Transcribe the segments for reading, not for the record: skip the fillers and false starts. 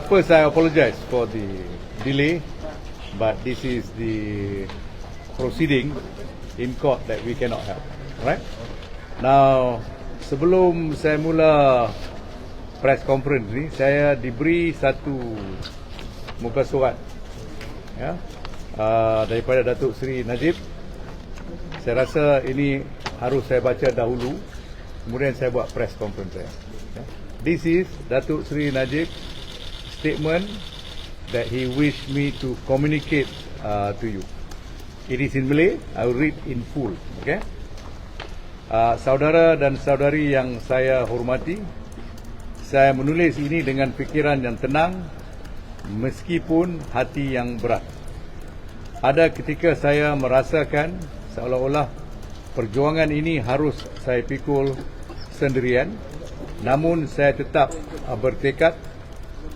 first I apologize for the delay, but this is the proceeding in court that we cannot help. Right? Now, sebelum saya mula press conference ni, saya diberi satu muka surat, ya, daripada Datuk Seri Najib. Saya rasa ini harus saya baca dahulu, kemudian saya buat press conference saya. Ya. This is Datuk Seri Najib statement that he wished me to communicate to you. It is in Malay. I will read in full. Okay. Saudara dan saudari yang saya hormati, saya menulis ini dengan fikiran yang tenang, meskipun hati yang berat. Ada ketika saya merasakan seolah-olah perjuangan ini harus saya pikul sendirian, namun saya tetap bertekad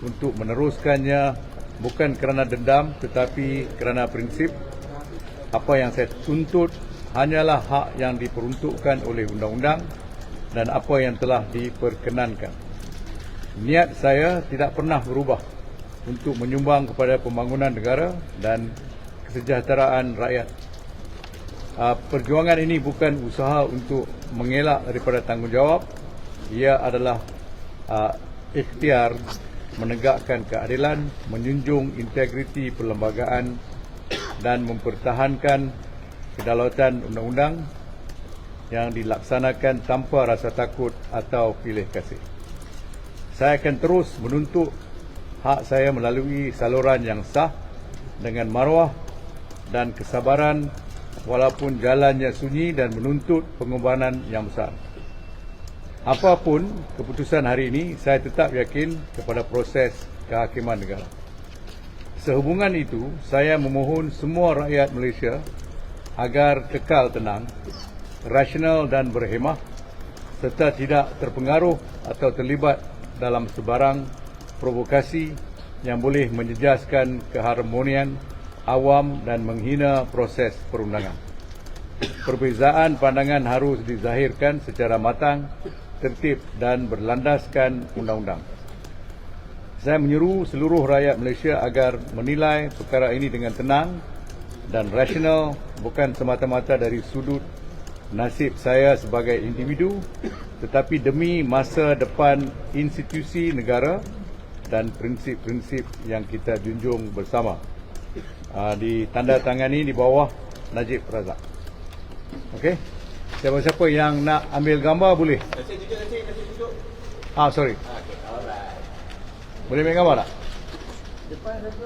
untuk meneruskannya, bukan kerana dendam tetapi kerana prinsip. Apa yang saya tuntut hanyalah hak yang diperuntukkan oleh undang-undang dan apa yang telah diperkenankan. Niat saya tidak pernah berubah untuk menyumbang kepada pembangunan negara dan kesejahteraan rakyat. Perjuangan ini bukan usaha untuk mengelak daripada tanggungjawab. Ia adalah ikhtiar menegakkan keadilan, menjunjung integriti perlembagaan dan mempertahankan kedaulatan undang-undang yang dilaksanakan tanpa rasa takut atau pilih kasih. Saya akan terus menuntut hak saya melalui saluran yang sah dengan maruah dan kesabaran, walaupun jalannya sunyi, dan menuntut pengorbanan yang besar. Apapun keputusan hari ini, saya tetap yakin kepada proses kehakiman negara. Sehubungan itu, saya memohon semua rakyat Malaysia agar kekal tenang, rasional dan berhemah, serta tidak terpengaruh atau terlibat dalam sebarang provokasi yang boleh menjejaskan keharmonian awam dan menghina proses perundangan. Perbezaan pandangan harus dizahirkan secara matang, tertib dan berlandaskan undang-undang. Saya menyeru seluruh rakyat Malaysia agar menilai perkara ini dengan tenang dan rasional, bukan semata-mata dari sudut nasib saya sebagai individu, tetapi demi masa depan institusi negara dan prinsip-prinsip yang kita junjung bersama. Ditandatangani di bawah Najib Razak. Okey. Siapa-siapa yang nak ambil gambar boleh. Sorry. Boleh ambil gambar tak? Depan satu.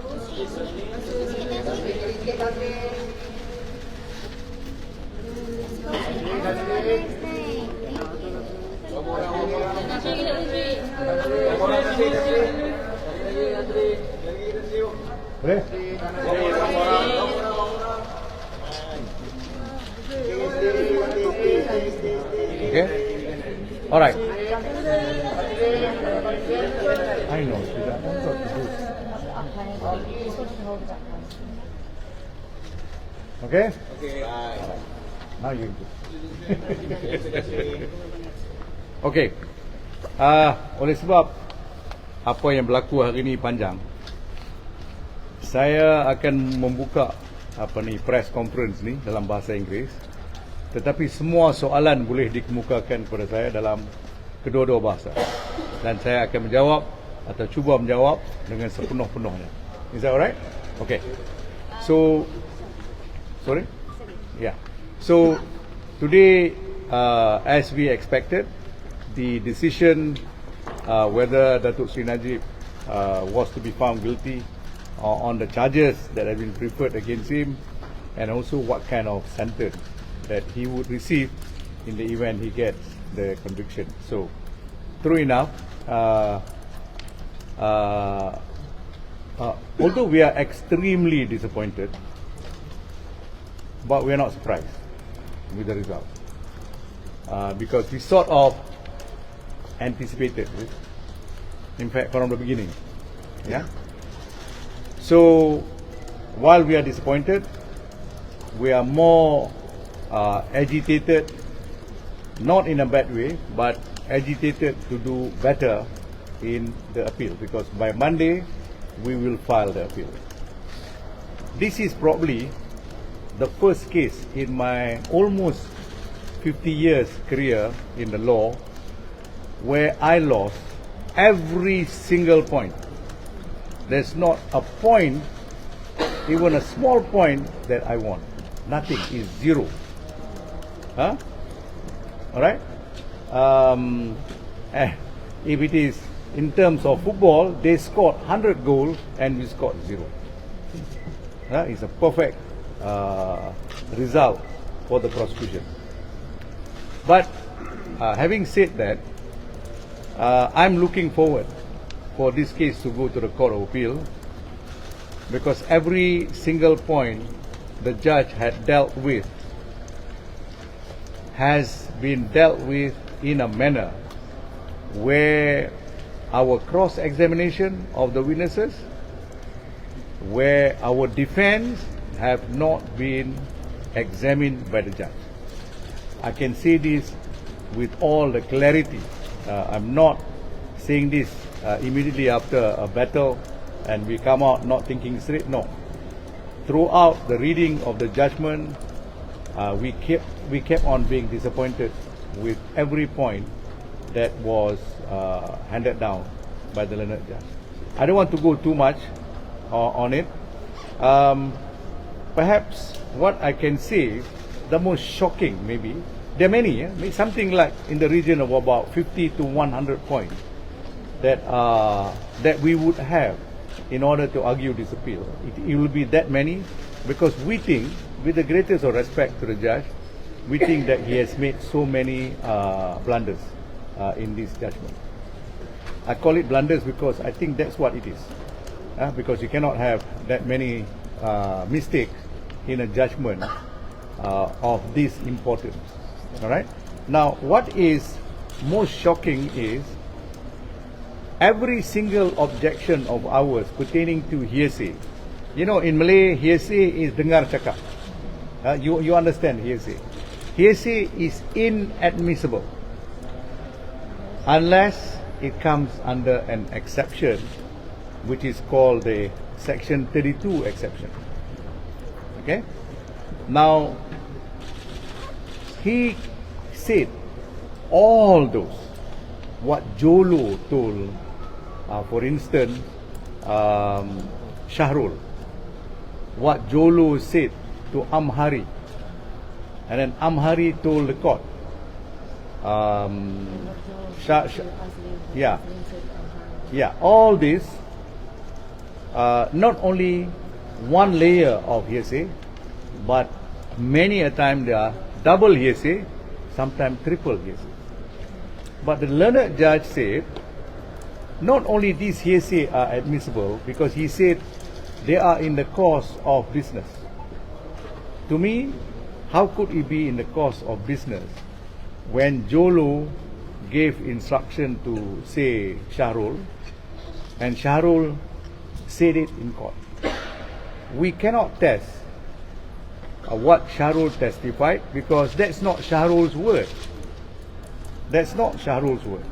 Boleh? Okay. Alright. I know. Okay? Okay. Now you do. Okay. Oleh sebab apa yang berlaku hari ini panjang, saya akan membuka press conference ni dalam bahasa Inggeris, tetapi semua soalan boleh dikemukakan kepada saya dalam kedua-dua bahasa, dan saya akan menjawab atau cuba menjawab dengan sepenuh-penuhnya. Is that alright? Okay. So, sorry? Yeah. So, today, as we expected, the decision whether Datuk Seri Najib was to be found guilty on the charges that have been preferred against him, and also what kind of sentence that he would receive in the event he gets the conviction. So, true enough, although we are extremely disappointed, but we are not surprised with the result, because we sort of anticipated it, in fact, from the beginning. Yeah. So, while we are disappointed, we are more agitated, not in a bad way, but agitated to do better in the appeal, because by Monday we will file the appeal. This is probably the first case in my almost 50 years career in the law where I lost every single point. There's not a point, even a small point, that I won. Nothing, is zero. Huh? All right? If it is in terms of football, they scored 100 goals and we scored zero. It's a perfect result for the prosecution. But having said that, I'm looking forward for this case to go to the Court of Appeal, because every single point the judge had dealt with has been dealt with in a manner where our cross-examination of the witnesses, where our defense have not been examined by the judge. I can say this with all the clarity. I'm not saying this immediately after a battle and we come out not thinking straight. No. Throughout the reading of the judgment, we kept on being disappointed with every point that was handed down by the learned judge. I don't want to go too much on it. Perhaps what I can say, the most shocking maybe, there are many, something like in the region of about 50 to 100 points that we would have in order to argue this appeal. It will be that many, because we think, with the greatest of respect to the judge, we think that he has made so many blunders in this judgment. I call it blunders because I think that's what it is. Because you cannot have that many mistakes in a judgment of this importance. All right. Now, what is most shocking is every single objection of ours pertaining to hearsay. You know, in Malay, hearsay is dengar cakap. You understand hearsay. Hearsay is inadmissible unless it comes under an exception, which is called the Section 32 exception. Okay? Now, he said all those, what Jolo told, for instance, Shahrul, what Jolo said to Amhari, and then Amhari told the court. All this, not only one layer of hearsay, but many a time they are double hearsay, sometimes triple hearsay. But the learned judge said, not only these hearsay are admissible, because he said they are in the course of business. To me, how could it be in the course of business when Jolo gave instruction to, say, Shahrul, and Shahrul said it in court? We cannot test what Shahrul testified, because that's not Shahrul's word. That's not Shahrul's word.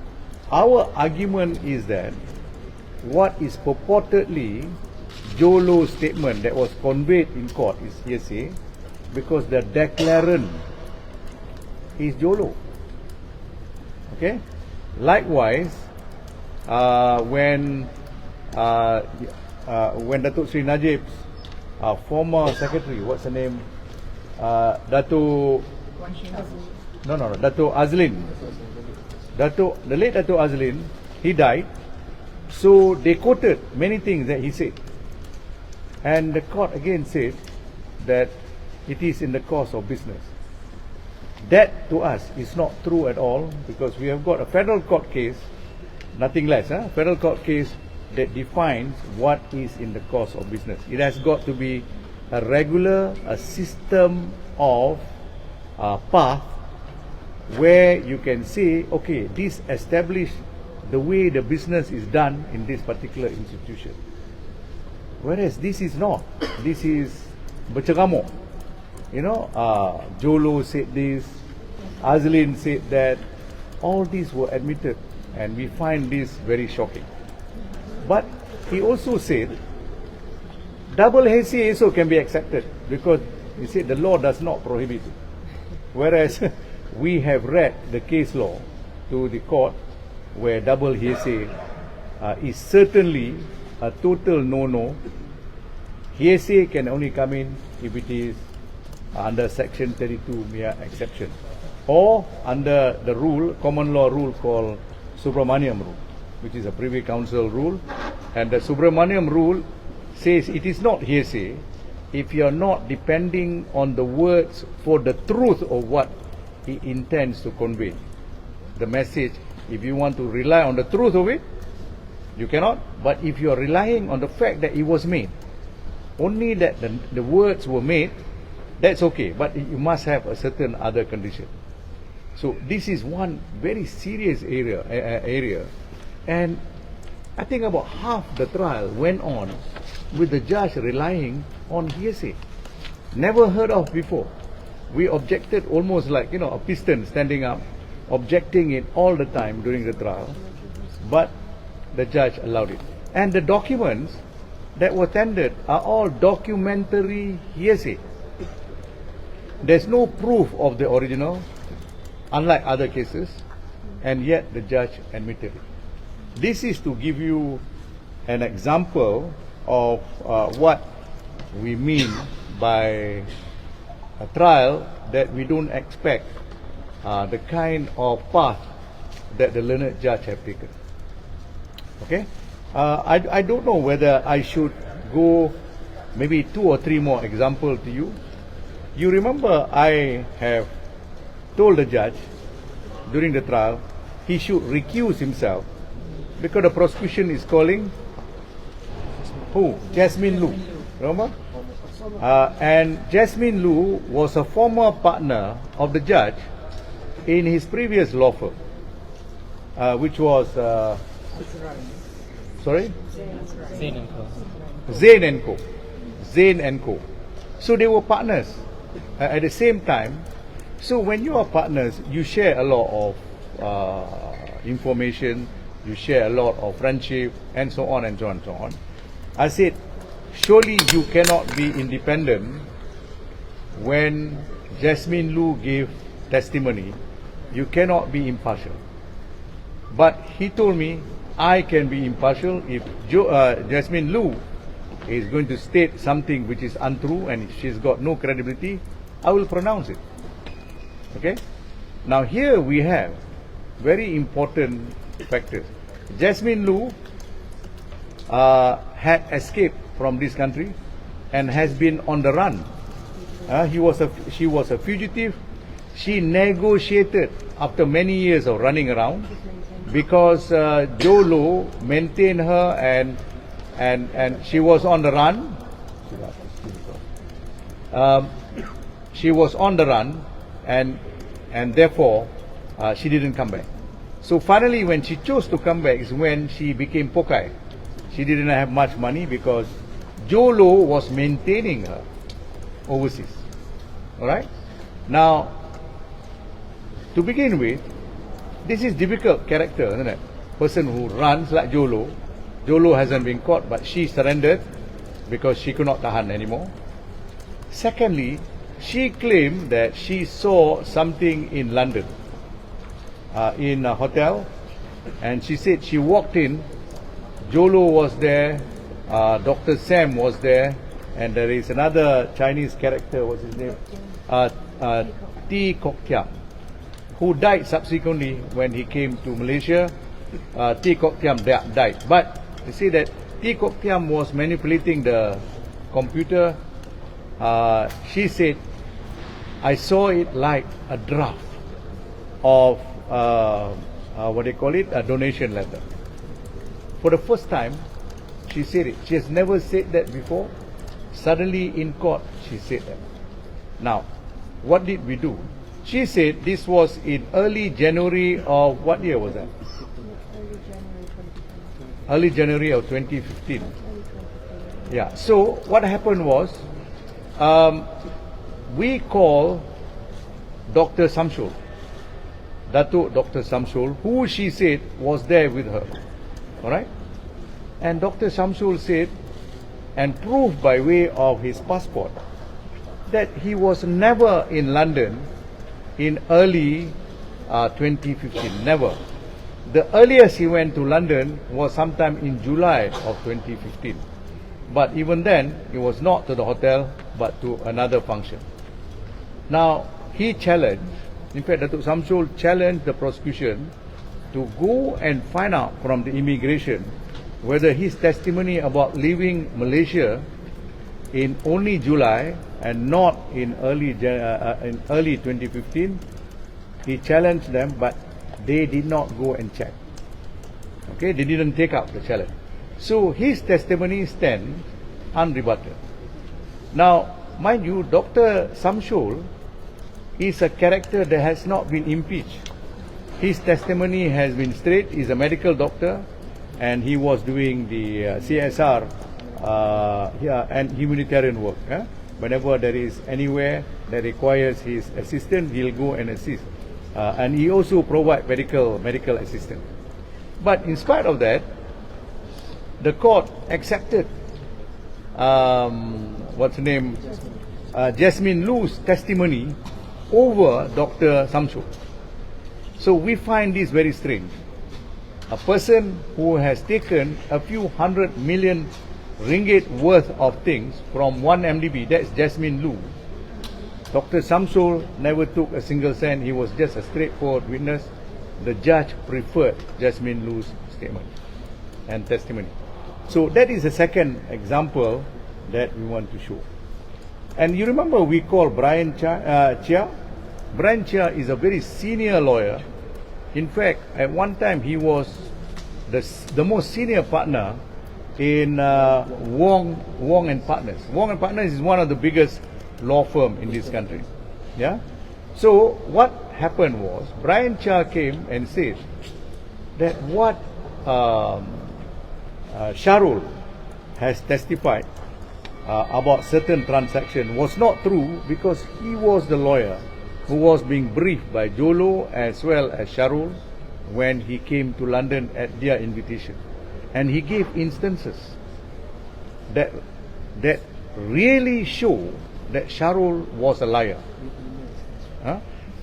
Our argument is that what is purportedly Jolo's statement that was conveyed in court is hearsay, because the declarant is Jolo. Okay? Likewise, when Datuk Sri Najib's former secretary, what's her name? Datuk Azlin. The late Datuk Azlin, he died. So they quoted many things that he said. And the court again said that it is in the course of business. That to us is not true at all, because we have got a federal court case, nothing less, federal court case that defines what is in the course of business. It has got to be a system of path where you can say, okay, this established the way the business is done in this particular institution. Whereas this is not. This is berceramuk. You know, Jolo said this, Azlin said that. All these were admitted and we find this very shocking. But he also said double hearsay also can be accepted because he said the law does not prohibit it. Whereas we have read the case law to the court where double hearsay is certainly a total no-no. Hearsay can only come in if it is under Section 32 mere exception, or under the rule, common law rule called Subramaniam rule, which is a Privy Council rule. And the Subramaniam rule says it is not hearsay if you are not depending on the words for the truth of what he intends to convey. The message, if you want to rely on the truth of it, you cannot. But if you are relying on the fact that it was made, only that the words were made, that's okay. But you must have a certain other condition. So this is one very serious area. And I think about half the trial went on with the judge relying on hearsay. Never heard of before. We objected almost like, a piston standing up, objecting it all the time during the trial. But the judge allowed it. And the documents that were tendered are all documentary hearsay. There's no proof of the original, unlike other cases, and yet the judge admitted it. This is to give you an example of what we mean by a trial that we don't expect the kind of path that the learned judge have taken. Okay? I don't know whether I should go maybe 2 or 3 more examples to you. You remember I have told the judge during the trial he should recuse himself because the prosecution is calling who? Jasmine Lu. Remember? And Jasmine Lu was a former partner of the judge in his previous law firm, which was sorry? Zain and Co. So they were partners at the same time. So when you are partners, you share a lot of information, you share a lot of friendship, and so on and so on and so on. I said, surely you cannot be independent when Jasmine Lu gave testimony. You cannot be impartial. But he told me, I can be impartial if Jasmine Lu is going to state something which is untrue and she's got no credibility, I will pronounce it. Okay? Now here we have very important factors. Jasmine Lu had escaped from this country and has been on the run. She was a fugitive. She negotiated after many years of running around because Joe Low maintained her and she was on the run. She was on the run and therefore she didn't come back. So finally when she chose to come back is when she became Pokai. She didn't have much money because Joe Low was maintaining her overseas. Alright? Now, to begin with, this is difficult character, isn't it? Person who runs like Joe Low. Joe Low hasn't been caught, but she surrendered because she could not tahan anymore. Secondly, she claimed that she saw something in London, in a hotel, and she said she walked in, Joe Low was there, Dr. Sam was there, and there is another Chinese character, what's his name? T. Kok Thiam, who died subsequently when he came to Malaysia. T. Kok Thiam died. But you see that T. Kok Thiam was manipulating the computer. She said, I saw it like a draft of, what they call it, a donation letter. For the first time, she said it. She has never said that before. Suddenly in court, she said that. Now, what did we do? She said this was in early January of, what year was that? Early January of 2015. Yeah, so what happened was, we called Dr. Samsul Datuk Dr. Samsul, who she said was there with her. All right? And Dr. Samsul said, and proved by way of his passport, that he was never in London in early 2015. Never. The earliest he went to London was sometime in July of 2015. But even then, it was not to the hotel, but to another function. Now, he challenged, in fact, Datuk Samsul challenged the prosecution to go and find out from the immigration whether his testimony about leaving Malaysia in only July and not in early 2015, he challenged them, but they did not go and check. Okay, they didn't take up the challenge. So his testimony stands unrebutted. Now, mind you, Dr. Samsul is a character that has not been impeached. His testimony has been straight. He's a medical doctor, and he was doing the CSR and humanitarian work. Whenever there is anywhere that requires his assistance, he'll go and assist. And he also provides medical assistance. But in spite of that, the court accepted Jasmine Lu's testimony over Dr. Samsul. So we find this very strange. A person who has taken a few 100 million ringgit worth of things from one MDB, that's Jasmine Lu. Dr. Samsul never took a single cent. He was just a straightforward witness. The judge preferred Jasmine Lu's statement and testimony. So that is the second example that we want to show. And you remember we called Brian Chia? Brian Chia is a very senior lawyer. In fact, at one time he was the most senior partner in Wong and Partners. Wong and Partners is one of the biggest law firm in this country. Yeah. So what happened was Brian Chia came and said that what Sharul has testified about certain transaction was not true, because he was the lawyer who was being briefed by Jolo as well as Sharul when he came to London at their invitation. And he gave instances that really show that Sharul was a liar.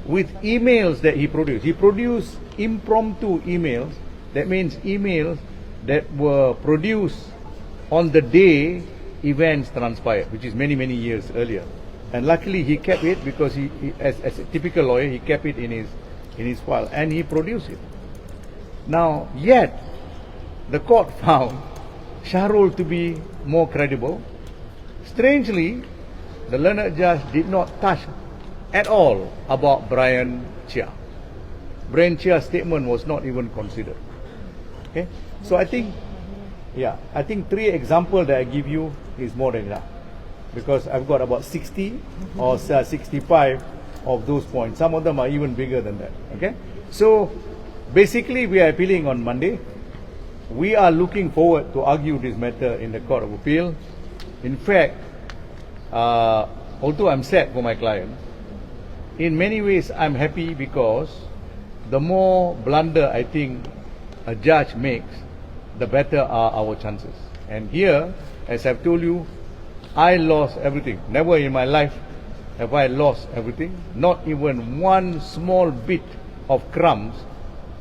With emails that he produced. He produced impromptu emails. That means emails that were produced on the day events transpired, which is many years earlier. And luckily he kept it, because he as a typical lawyer, he kept it in his file, and he produced it. Now, yet the court found Sharul to be more credible. Strangely, the learned judge did not touch at all about Brian Chia. Brian Chia's statement was not even considered. Okay, so I think 3 examples that I give you is more than enough, because I've got about 60 or 65 of those points. Some of them are even bigger than that. Okay, so basically we are appealing on Monday. We are looking forward to argue this matter in the Court of Appeal. In fact, although I'm sad for my client, in many ways I'm happy, because the more blunder I think a judge makes, the better are our chances. And here, as I've told you, I lost everything. Never in my life have I lost everything. Not even one small bit of crumbs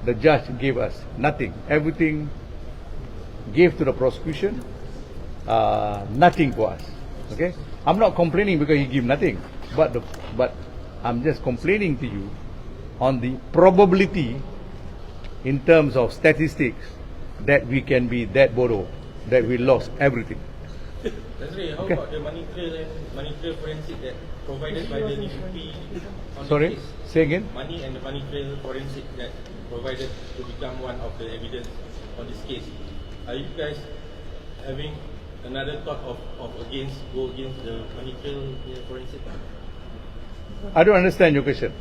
the judge gave us. Nothing. Everything gave to the prosecution. Nothing for us. Okay? I'm not complaining because he gave nothing, but I'm just complaining to you on the probability in terms of statistics that we can be that bodoh, that we lost everything. How about the money trail forensic that provided by the DPP on Sorry, the case? say again? Money and the money trail forensic that provided to become one of the evidence on this case. Are you guys having another thought of go against the money trail forensic? I don't understand your question.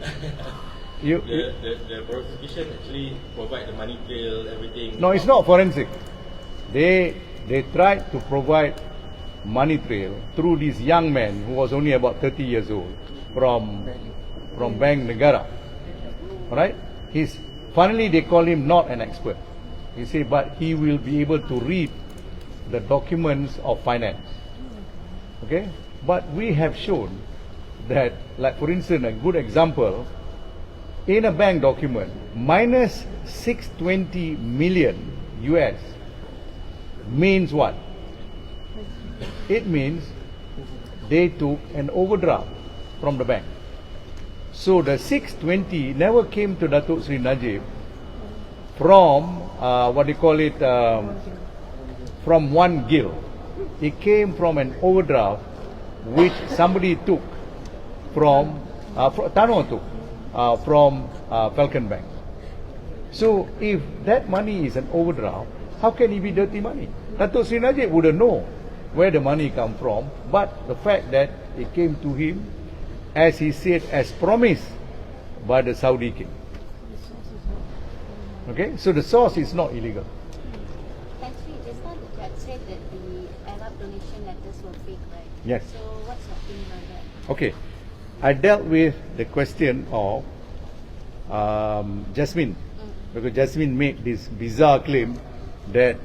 The prosecution actually provide the money trail, everything. No, it's not forensic. They tried to provide money trail through this young man who was only about 30 years old from Bank Negara. Alright? Finally they call him not an expert. He said, but he will be able to read the documents of finance. Okay? But we have shown that, like for instance, a good example, in a bank document, minus 620 million US means what? It means they took an overdraft from the bank. So the 620 never came to Datuk Sri Najib from from one gil. It came from an overdraft which somebody took from Tano took from Falcon Bank. So if that money is an overdraft, how can it be dirty money? Datuk Sri Najib wouldn't know where the money come from, but the fact that it came to him, as he said, as promised by the Saudi king. Okay, so the source is not illegal. Actually, just now the judge said that the Arab donation letters were fake, right? Yes. So what's your opinion on that? Okay, I dealt with the question of Jasmine, because Jasmine made this bizarre claim that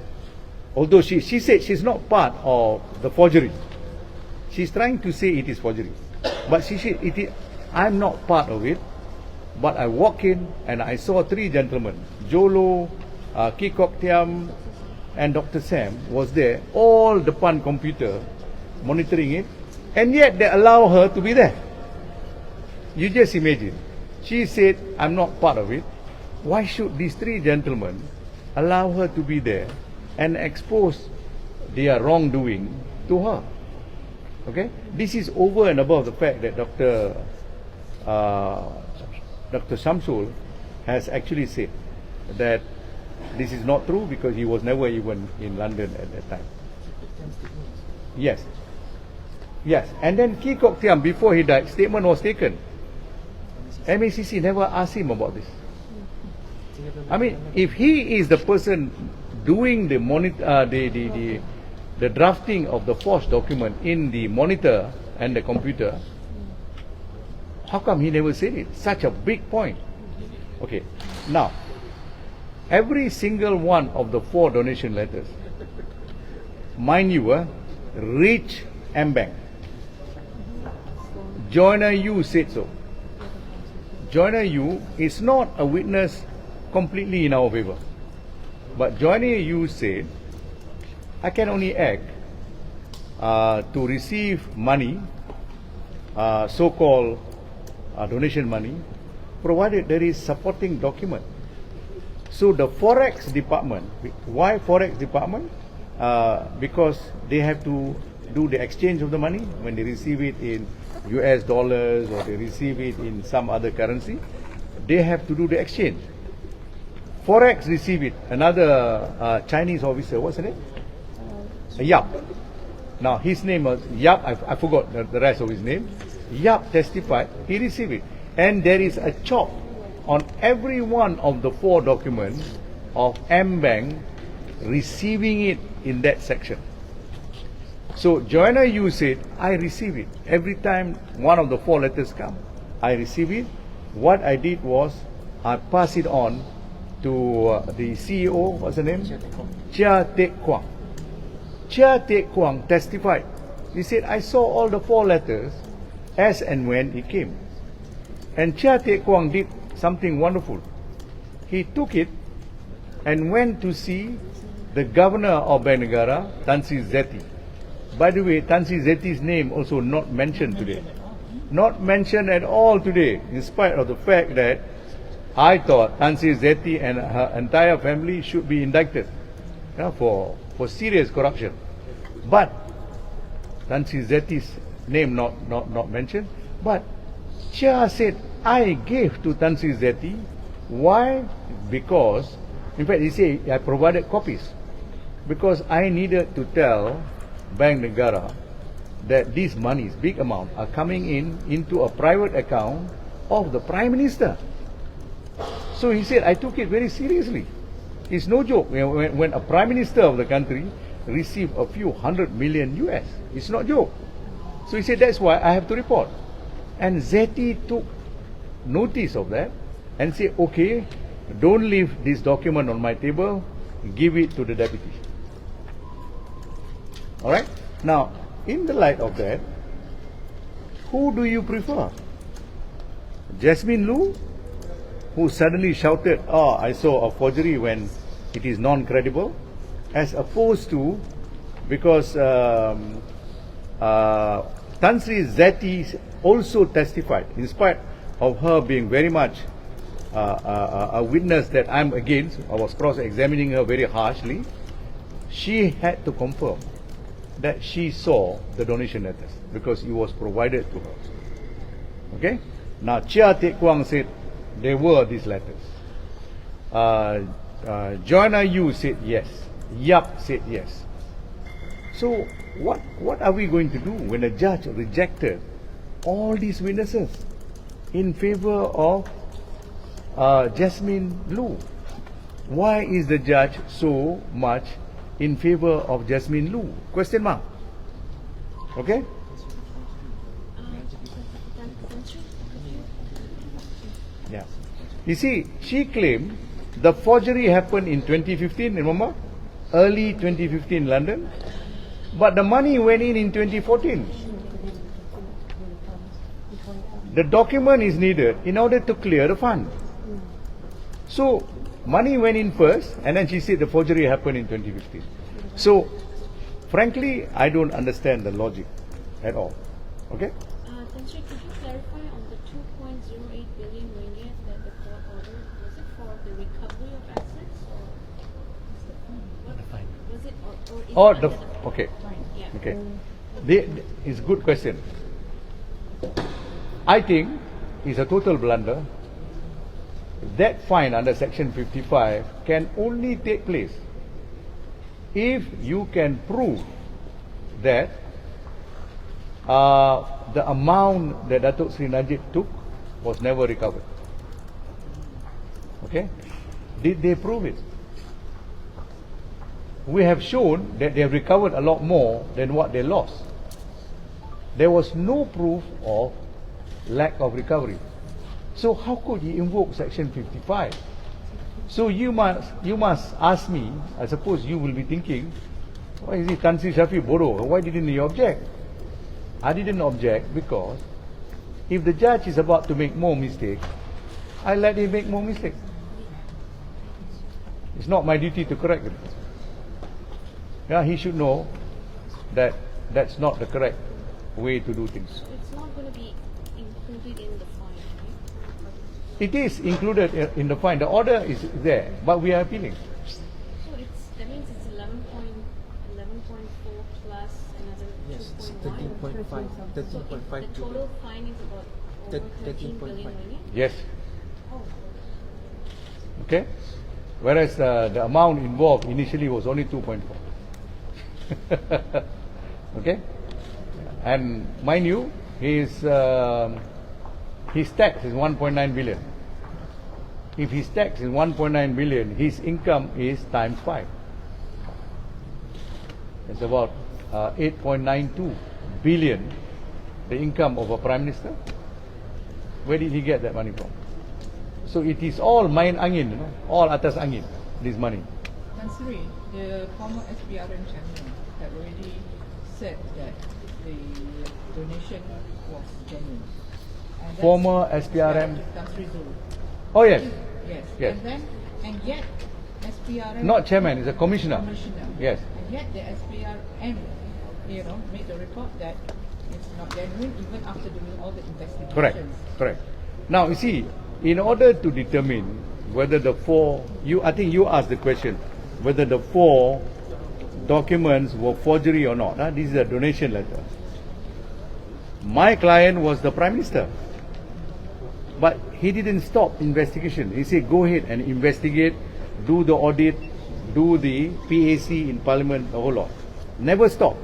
although she said she's not part of the forgery, she's trying to say it is forgery, but she said I'm not part of it, but I walk in and I saw three gentlemen, Jolo, Ki Kok Tiam and Dr. Sam was there, all depan computer monitoring it, and yet they allow her to be there. You just imagine, she said I'm not part of it. Why should these three gentlemen allow her to be there and expose their wrongdoing to her? Okay, this is over and above the fact that Dr. Shamsul has actually said that this is not true because he was never even in London at that time. Yes. Yes, and then Ki Kok Tiam, before he died, statement was taken. MACC never asked him about this. I mean, if he is the person doing the drafting of the forged document in the monitor and the computer, how come he never said it? Such a big point. Okay, now, every single one of the 4 donation letters, mind you, reach M-Bank. Joiner Yu said so. Joiner Yu is not a witness completely in our favor. But Joiner Yu said, I can only act to receive money, so-called donation money, provided there is supporting document. So the Forex department, why Forex department? Because they have to do the exchange of the money when they receive it in US dollars or they receive it in some other currency. They have to do the exchange. Forex receive it. Another Chinese officer, what's his name? Yap. Now his name was Yap. I forgot the rest of his name. Yap testified he received it, and there is a chop on every one of the 4 documents of M-Bank receiving it in that section. So Joanna Yu said, I receive it. Every time one of the 4 letters come, I receive it. What I did was, I pass it on to the CEO, what's her name? Chia Teck Kwang. Chia Teck Kwang testified. He said, I saw all the 4 letters as and when it came. And Chia Teck Kwang did something wonderful. He took it and went to see the governor of Bank Negara, Tan Sri Zeti. By the way, Tan Sri Zeti's name also not mentioned today. Not mentioned at all today, in spite of the fact that I thought Tan Sri Zeti and her entire family should be indicted for serious corruption. But Tan Sri Zeti's name not mentioned. But Chia said, I gave to Tan Sri Zeti. Why? Because, in fact, he said, I provided copies. Because I needed to tell Bank Negara that these monies, big amount, are coming into a private account of the Prime Minister. So he said, I took it very seriously. It's no joke. When a Prime Minister of the country receive a few $100 million US, it's not joke. So he said, that's why I have to report. And Zeti took notice of that, and say, okay, don't leave this document on my table, give it to the deputy. All right? Now, in the light of that, who do you prefer? Jasmine Lu, who suddenly shouted, "Oh, I saw a forgery," when it is non-credible, as opposed to, because Tan Sri Zeti also testified, in spite of her being very much a witness that I'm against. I was cross-examining her very harshly. She had to confirm that she saw the donation letters because it was provided to her. Okay? Now, Chia Teck Kwang said there were these letters. Joanna Yu said yes. Yap said yes. So, what are we going to do when a judge rejected all these witnesses in favor of Jasmine Lu? Why is the judge so much in favor of Jasmine Lu? Question mark. Okay? Yeah. You see, she claimed the forgery happened in 2015, remember? Early 2015 London. But the money went in 2014. The document is needed in order to clear the fund. So, money went in first, and then she said the forgery happened in 2015. So, frankly, I don't understand the logic at all. Okay? Tan Sri, could you clarify on the 2.08 billion ringgit that the court ordered? Was it for the recovery of assets, or was it, or is Or it the under the okay, Yeah. okay. It's a good question. I think it's a total blunder. That fine under Section 55 can only take place if you can prove that the amount that Datuk Sri Najib took was never recovered. Okay? Did they prove it? We have shown that they have recovered a lot more than what they lost. There was no proof of lack of recovery. So how could you invoke Section 55? So you must ask me, I suppose you will be thinking, why is it Tan Sri Shafee bodoh? Why didn't you object? I didn't object because if the judge is about to make more mistakes, I let him make more mistakes. It's not my duty to correct him. Yeah, he should know that that's not the correct way to do things. So it's not going to be included in the fine, right? It is included in the fine. The order is there, but we are appealing. So that means it's 11.4 plus another Yes, it's 2.1. 13.5. So 13.5 the total fine is about over 13 billion 13.5. ringgit. Yes. Oh, Okay. Whereas the amount involved initially was only 2.4. Okay. And mind you, his tax is 1.9 billion. If his tax is 1.9 billion, his income is times 5. It's about 8.92 billion, the income of a prime minister. Where did he get that money from? So it is all main angin, you know, all atas angin, this money. Tan Sri, the former SPRM chairman had already said that the donation was genuine. And that's Former SPRM. Tan Sri Zul. Oh yes, Yes. Yes. And yet SPRM. not chairman, it's a commissioner. Commissioner. Yes. And yet the SPRM, made the report that it's not genuine even after doing all the investigations. Correct. Now you see, in order to determine whether the I think you asked the question, whether the 4 documents were forgery or not. This is a donation letter. My client was the Prime Minister, but he didn't stop investigation. He said, go ahead and investigate, do the audit, do the PAC in Parliament, the whole lot. Never stop.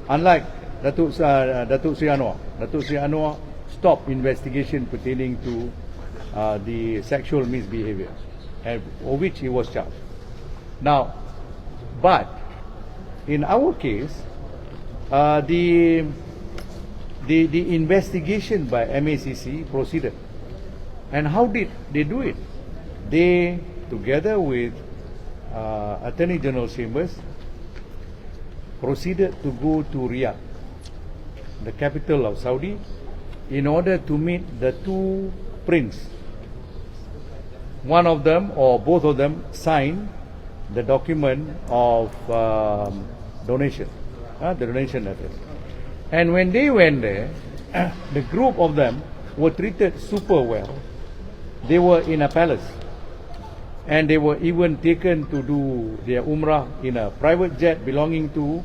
Unlike Datuk Sri Anwar. Datuk Sri Anwar stopped investigation pertaining to the sexual misbehavior, of which he was charged. Now, but in our case, the investigation by MACC proceeded, And how did they do it? They, together with Attorney General Chambers, proceeded to go to Riyadh, the capital of Saudi, in order to meet the two princes. One of them or both of them signed the document of donation, the donation letters. And when they went there, the group of them were treated super well. They were in a palace, and they were even taken to do their umrah in a private jet belonging to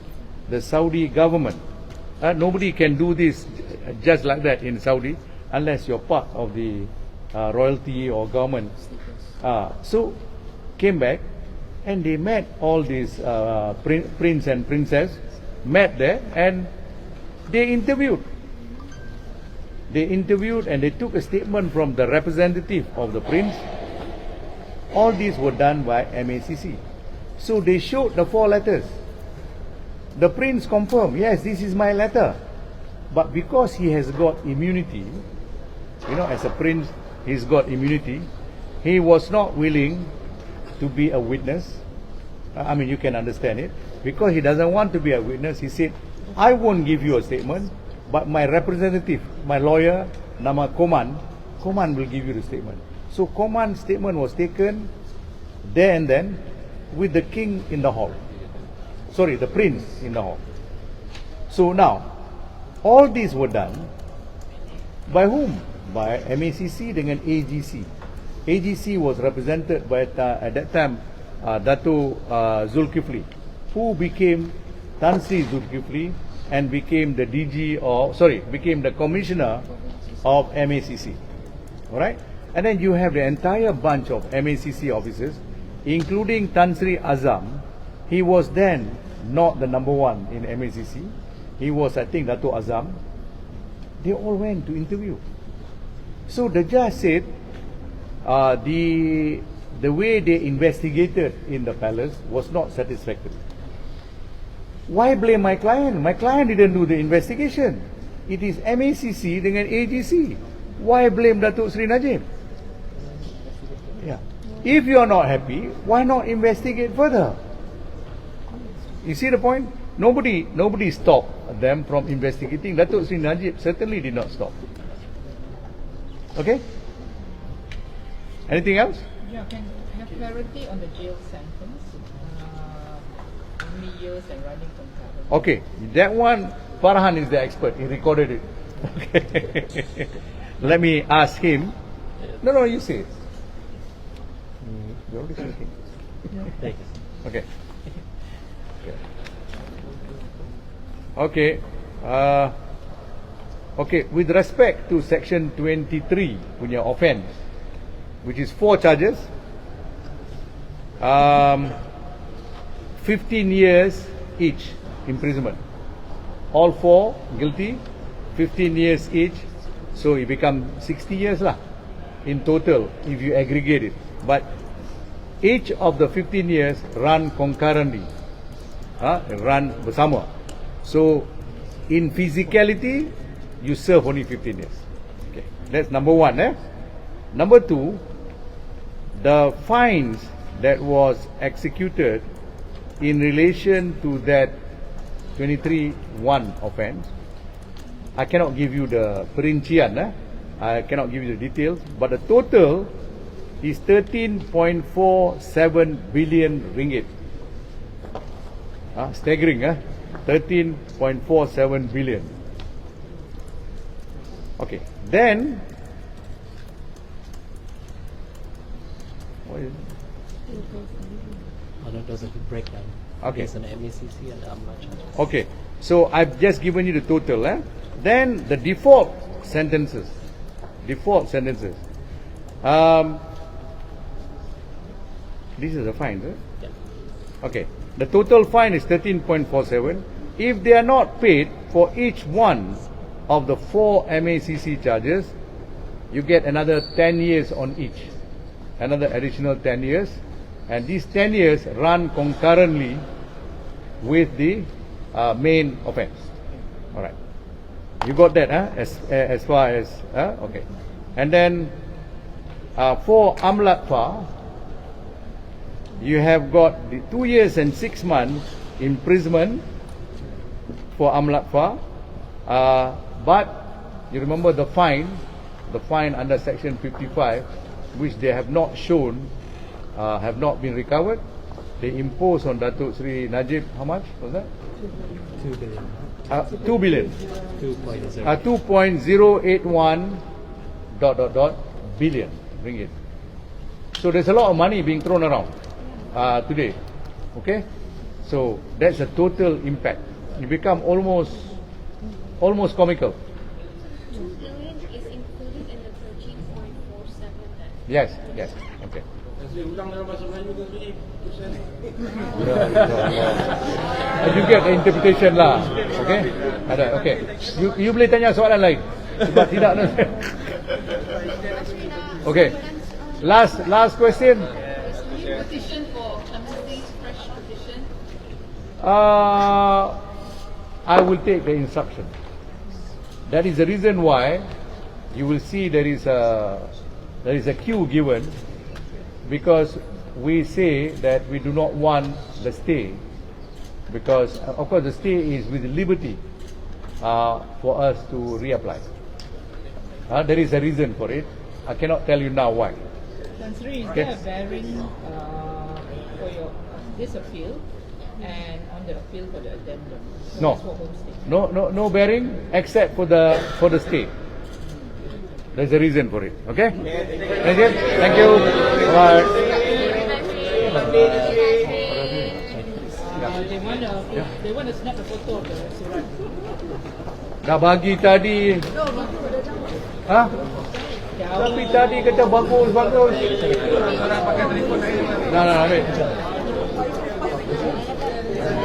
the Saudi government. Nobody can do this just like that in Saudi unless you're part of the royalty or government. So came back, and they met all these prince and princess, met there, and they interviewed. They interviewed and they took a statement from the representative of the prince. All these were done by MACC. So they showed the 4 letters. The prince confirmed, yes, this is my letter. But because he has got immunity, as a prince, he's got immunity, he was not willing to be a witness. I mean, you can understand it. Because he doesn't want to be a witness, he said, I won't give you a statement, but my representative, my lawyer, nama Koman will give you the statement. So Koman's statement was taken there and then with the king in the hall. Sorry, the prince in the hall. So now, all these were done by whom? By MACC dengan AGC. AGC was represented by at that time Dato Zulkifli, who became Tan Sri Zulkifli and became the became the commissioner of MACC. Alright? And then you have the entire bunch of MACC officers, including Tan Sri Azam. He was then not the number 1 in MACC. He was, I think, Dato Azam. They all went to interview. So the judge said the way they investigated in the palace was not satisfactory. Why blame my client? My client didn't do the investigation. It is MACC dengan AGC. Why blame Datuk Sri Najib? Yeah. If you are not happy, why not investigate further? You see the point? Nobody stopped them from investigating. Datuk Sri Najib certainly did not stop. Okay? Anything else? Yeah, can have clarity on the jail sentence? How many years and running concurrent? Okay, that one, Farhan is the expert. He recorded it. Okay. Let me ask him. No, you say it. You're already speaking. Okay. Okay. Okay. With respect to Section 23 punya offence, which is 4 charges, 15 years each imprisonment. All 4 guilty, 15 years each, so it becomes 60 years lah in total if you aggregate it. But each of the 15 years run concurrently, run bersama. So in physicality, you serve only 15 years. Okay, that's number 1. Number 2, the fines that was executed in relation to that 23(1) offence, I cannot give you the perincian, I cannot give you the details, but the total is 13.47 billion ringgit. Staggering, 13.47 billion. Okay, then what is it? There's a breakdown. Okay. There's an MACC and AMLA charges. Okay, so I've just given you the total. Then the default sentences. This is the fine, Yeah. Okay, the total fine is 13.47. If they are not paid for each one of the 4 MACC charges, you get another 10 years on each. Another additional 10 years. And these 10 years run concurrently with the main offence. Alright. You got that, as far as, okay. And then For Amlatfa, you have got the 2 years and 6 months imprisonment for Amlatfa, but you remember the fine under section 55, which they have not shown, have not been recovered. They imposed on Datuk Sri Najib, how much was that? 2 billion. 2 billion. 2.0. 2.081 ... billion ringgit. So there's a lot of money being thrown around today. Okay, so that's a total impact. You become almost comical. 2 billion is included in the 13.47 that. Yes. Okay. Ulang dalam bahasa Melayu ke ni? You get the interpretation lah. Okay. Ada. Okay. You boleh tanya soalan lain. Sebab tidak. Okay. Last question. Petition for amnesty, fresh petition. I will take the instruction. That is the reason why you will see there is a queue given, because we say that we do not want the stay, because of course the stay is with liberty for us to reapply. There is a reason for it. I cannot tell you now why. Tan Sri, is Okay. there a bearing for your this appeal and on the appeal for the addendum? So No. that's for homestay. No bearing except for the stay. There's a reason for it. Okay? Thank you. Bye. They want to snap a photo of the surat. Dah bagi tadi. Tapi tadi kata bagus. Nah, ambil.